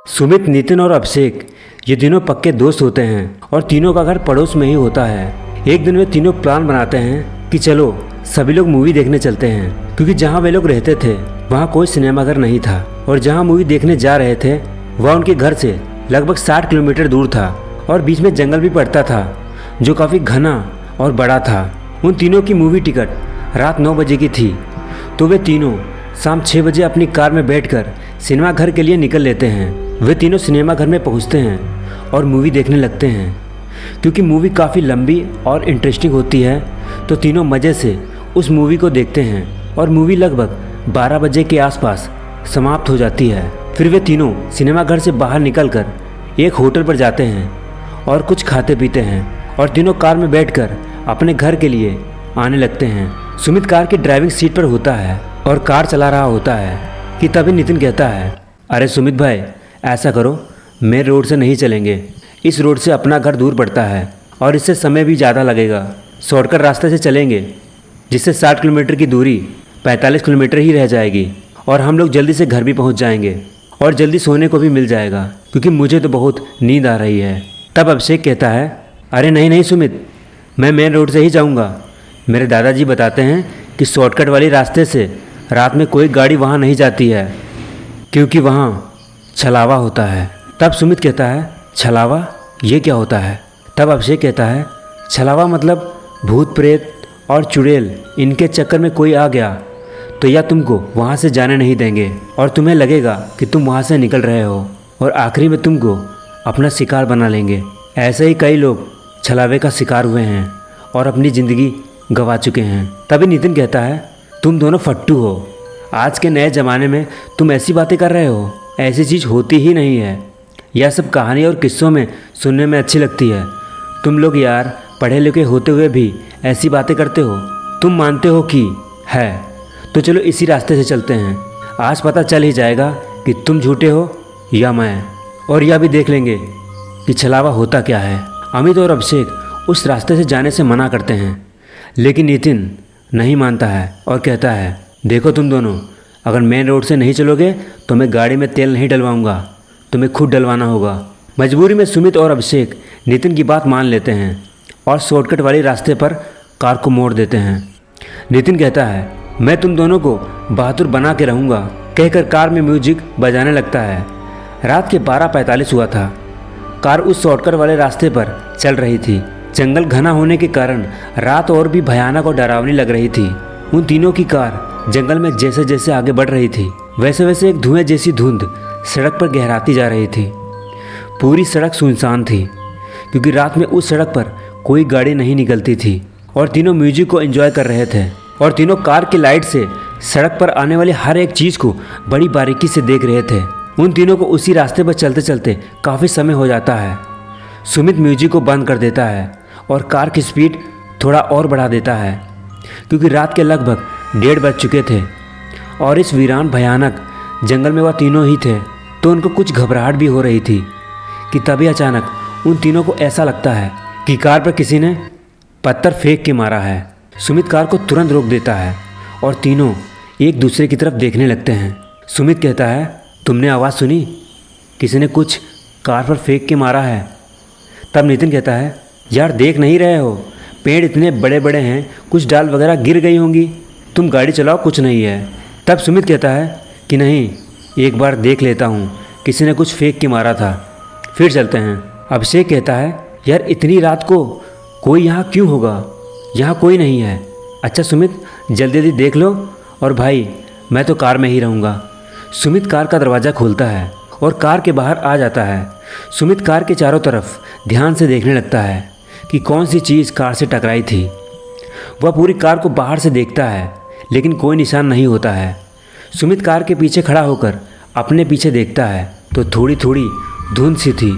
सुमित, नितिन और अभिषेक ये तीनों पक्के दोस्त होते हैं और तीनों का घर पड़ोस में ही होता है। एक दिन वे तीनों प्लान बनाते हैं कि चलो सभी लोग मूवी देखने चलते हैं, क्योंकि जहाँ वे लोग रहते थे वहाँ कोई सिनेमाघर नहीं था और जहाँ मूवी देखने जा रहे थे वह उनके घर से लगभग 60 किलोमीटर दूर था और बीच में जंगल भी पड़ता था जो काफ़ी घना और बड़ा था। उन तीनों की मूवी टिकट रात 9 बजे की थी, तो वे तीनों शाम 6 बजे अपनी कार में बैठकर सिनेमा घर के लिए निकल लेते हैं। वे तीनों सिनेमा घर में पहुंचते हैं और मूवी देखने लगते हैं। क्योंकि मूवी काफ़ी लंबी और इंटरेस्टिंग होती है तो तीनों मज़े से उस मूवी को देखते हैं और मूवी लगभग 12 बजे के आसपास समाप्त हो जाती है। फिर वे तीनों सिनेमा घर से बाहर निकलकर एक होटल पर जाते हैं और कुछ खाते पीते हैं और तीनों कार में बैठकर अपने घर के लिए आने लगते हैं। सुमित कार की ड्राइविंग सीट पर होता है और कार चला रहा होता है कि तभी नितिन कहता है, अरे सुमित भाई, ऐसा करो, मेन रोड से नहीं चलेंगे, इस रोड से अपना घर दूर पड़ता है और इससे समय भी ज़्यादा लगेगा। शॉर्टकट रास्ते से चलेंगे जिससे 60 किलोमीटर की दूरी 45 किलोमीटर ही रह जाएगी और हम लोग जल्दी से घर भी पहुंच जाएंगे और जल्दी सोने को भी मिल जाएगा, क्योंकि मुझे तो बहुत नींद आ रही है। तब अभिषेक कहता है, अरे नहीं नहीं सुमित, मैं मेन रोड से ही जाऊँगा। मेरे दादाजी बताते हैं कि शॉर्टकट वाली रास्ते से रात में कोई गाड़ी वहाँ नहीं जाती है, क्योंकि वहाँ छलावा होता है। तब सुमित कहता है, छलावा, ये क्या होता है? तब अभिषेक कहता है, छलावा मतलब भूत प्रेत और चुड़ैल, इनके चक्कर में कोई आ गया तो या तुमको वहाँ से जाने नहीं देंगे और तुम्हें लगेगा कि तुम वहाँ से निकल रहे हो और आखिरी में तुमको अपना शिकार बना लेंगे। ऐसे ही कई लोग छलावे का शिकार हुए हैं और अपनी ज़िंदगी गंवा चुके हैं। तभी नितिन कहता है, तुम दोनों फट्टू हो, आज के नए ज़माने में तुम ऐसी बातें कर रहे हो, ऐसी चीज़ होती ही नहीं है। यह सब कहानी और किस्सों में सुनने में अच्छी लगती है। तुम लोग यार पढ़े लिखे होते हुए भी ऐसी बातें करते हो। तुम मानते हो कि है तो चलो इसी रास्ते से चलते हैं, आज पता चल ही जाएगा कि तुम झूठे हो या मैं, और यह भी देख लेंगे कि छलावा होता क्या है। अमित और अभिषेक उस रास्ते से जाने से मना करते हैं, लेकिन नितिन नहीं मानता है और कहता है, देखो तुम दोनों, अगर मेन रोड से नहीं चलोगे तो मैं गाड़ी में तेल नहीं डलवाऊंगा, तुम्हें खुद डलवाना होगा। मजबूरी में सुमित और अभिषेक नितिन की बात मान लेते हैं और शॉर्टकट वाले रास्ते पर कार को मोड़ देते हैं। नितिन कहता है, मैं तुम दोनों को बहादुर बना के रहूँगा, कहकर कार में म्यूजिक बजाने लगता है। रात के 12:45 हुआ था। कार उस शॉर्टकट वाले रास्ते पर चल रही थी। जंगल घना होने के कारण रात और भी भयानक और डरावनी लग रही थी। उन तीनों की कार जंगल में जैसे जैसे आगे बढ़ रही थी वैसे वैसे एक धुएं जैसी धुंध सड़क पर गहराती जा रही थी। पूरी सड़क सुनसान थी, क्योंकि रात में उस सड़क पर कोई गाड़ी नहीं निकलती थी और तीनों म्यूजिक को एंजॉय कर रहे थे और तीनों कार की लाइट से सड़क पर आने वाली हर एक चीज़ को बड़ी बारीकी से देख रहे थे। उन तीनों को उसी रास्ते पर चलते चलते काफ़ी समय हो जाता है। सुमित म्यूजिक को बंद कर देता है और कार की स्पीड थोड़ा और बढ़ा देता है, क्योंकि रात के लगभग 1:30 बज चुके थे और इस वीरान भयानक जंगल में वह तीनों ही थे। तो उनको कुछ घबराहट भी हो रही थी कि तभी अचानक उन तीनों को ऐसा लगता है कि कार पर किसी ने पत्थर फेंक के मारा है। सुमित कार को तुरंत रोक देता है और तीनों एक दूसरे की तरफ देखने लगते हैं। सुमित कहता है, तुमने आवाज़ सुनी? किसी ने कुछ कार पर फेंक के मारा है। तब नितिन कहता है, यार देख नहीं रहे हो, पेड़ इतने बड़े बड़े हैं, कुछ डाल वगैरह गिर गई होंगी, तुम गाड़ी चलाओ, कुछ नहीं है। तब सुमित कहता है कि नहीं, एक बार देख लेता हूँ, किसी ने कुछ फेंक के मारा था, फिर चलते हैं। अभिषेक कहता है, यार इतनी रात को कोई यहाँ क्यों होगा, यहाँ कोई नहीं है। अच्छा सुमित, जल्दी जल्दी देख लो, और भाई मैं तो कार में ही रहूँगा। सुमित कार का दरवाज़ा खोलता है और कार के बाहर आ जाता है। सुमित कार के चारों तरफ ध्यान से देखने लगता है कि कौन सी चीज़ कार से टकराई थी। वह पूरी कार को बाहर से देखता है, लेकिन कोई निशान नहीं होता है। सुमित कार के पीछे खड़ा होकर अपने पीछे देखता है तो थोड़ी थोड़ी धुंध सी थी,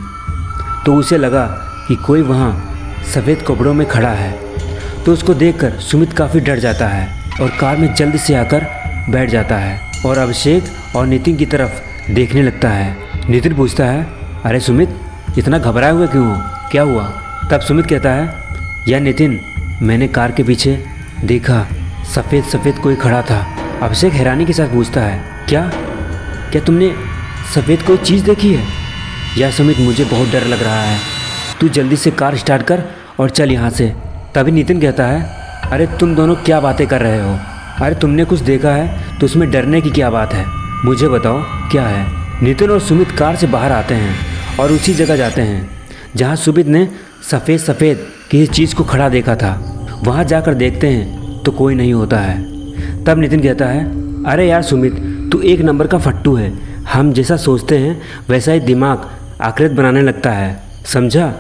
तो उसे लगा कि कोई वहाँ सफ़ेद कपड़ों में खड़ा है। तो उसको देखकर सुमित काफ़ी डर जाता है और कार में जल्दी से आकर बैठ जाता है और अभिषेक और नितिन की तरफ देखने लगता है। नितिन पूछता है, अरे सुमित, इतना घबराए हुए क्यों हो, क्या हुआ? तब सुमित कहता है, यार नितिन, मैंने कार के पीछे देखा, सफ़ेद सफ़ेद कोई खड़ा था। अभिषेक हैरानी के साथ पूछता है, क्या तुमने सफ़ेद कोई चीज़ देखी है? यार सुमित, मुझे बहुत डर लग रहा है, तू जल्दी से कार स्टार्ट कर और चल यहाँ से। तभी नितिन कहता है, अरे तुम दोनों क्या बातें कर रहे हो? अरे तुमने कुछ देखा है तो उसमें डरने की क्या बात है, मुझे बताओ क्या है। नितिन और सुमित कार से बाहर आते हैं और उसी जगह जाते हैं जहाँ सुमित ने सफ़ेद किसी चीज़ को खड़ा देखा था। वहाँ जाकर देखते हैं तो कोई नहीं होता है। तब नितिन कहता है, अरे यार सुमित, तू एक नंबर का फट्टू है। हम जैसा सोचते हैं वैसा ही दिमाग आकृत बनाने लगता है, समझा।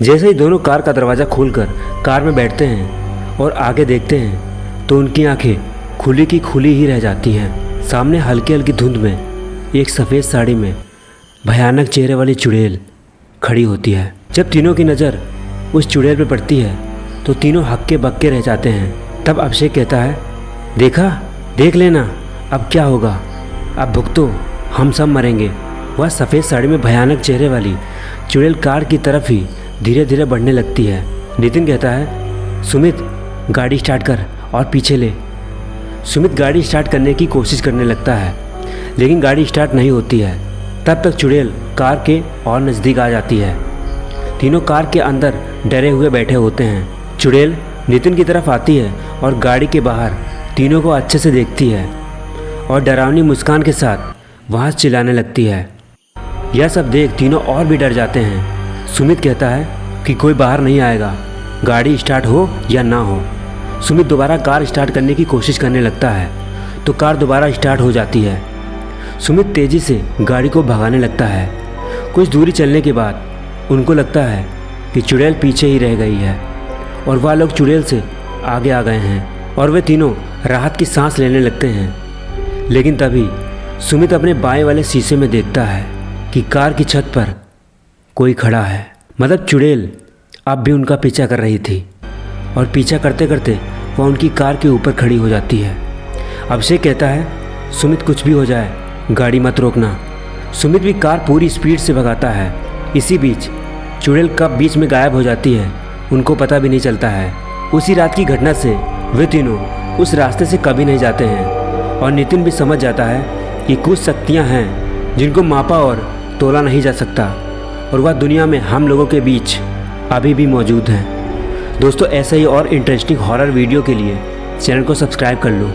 जैसे ही दोनों कार का दरवाज़ा खोलकर कार में बैठते हैं और आगे देखते हैं तो उनकी आंखें खुली की खुली ही रह जाती हैं। सामने हल्की हल्की धुंध में एक सफ़ेद साड़ी में भयानक चेहरे वाली चुड़ैल खड़ी होती है। जब तीनों की नज़र उस चुड़ैल पर पड़ती है तो तीनों हक्के बक्के रह जाते हैं। तब अभिषेक कहता है, देखा, देख लेना अब क्या होगा, अब भुगतो, हम सब मरेंगे। वह सफ़ेद साड़ी में भयानक चेहरे वाली चुड़ैल कार की तरफ ही धीरे धीरे बढ़ने लगती है। नितिन कहता है, सुमित गाड़ी स्टार्ट कर और पीछे ले। सुमित गाड़ी स्टार्ट करने की कोशिश करने लगता है लेकिन गाड़ी स्टार्ट नहीं होती है। तब तक चुड़ैल कार के और नज़दीक आ जाती है। तीनों कार के अंदर डरे हुए बैठे होते हैं। चुड़ैल नितिन की तरफ आती है और गाड़ी के बाहर तीनों को अच्छे से देखती है और डरावनी मुस्कान के साथ वहाँ चिल्लाने लगती है। यह सब देख तीनों और भी डर जाते हैं। सुमित कहता है कि कोई बाहर नहीं आएगा, गाड़ी स्टार्ट हो या ना हो। सुमित दोबारा कार स्टार्ट करने की कोशिश करने लगता है तो कार दोबारा स्टार्ट हो जाती है। सुमित तेज़ी से गाड़ी को भगाने लगता है। कुछ दूरी चलने के बाद उनको लगता है कि चुड़ैल पीछे ही रह गई है और वह लोग चुड़ैल से आगे आ गए हैं और वे तीनों राहत की सांस लेने लगते हैं। लेकिन तभी सुमित अपने बाएं वाले शीशे में देखता है कि कार की छत पर कोई खड़ा है। मतलब चुड़ैल अब भी उनका पीछा कर रही थी और पीछा करते करते वह उनकी कार के ऊपर खड़ी हो जाती है। अभिषेक कहता है, सुमित कुछ भी हो जाए गाड़ी मत रोकना। सुमित भी कार पूरी स्पीड से भगाता है। इसी बीच चुड़ैल कब बीच में गायब हो जाती है उनको पता भी नहीं चलता है। उसी रात की घटना से वे तीनों उस रास्ते से कभी नहीं जाते हैं और नितिन भी समझ जाता है कि कुछ शक्तियाँ हैं जिनको मापा और तोला नहीं जा सकता और वह दुनिया में हम लोगों के बीच अभी भी मौजूद हैं। दोस्तों, ऐसे ही और इंटरेस्टिंग हॉरर वीडियो के लिए चैनल को सब्सक्राइब कर लो।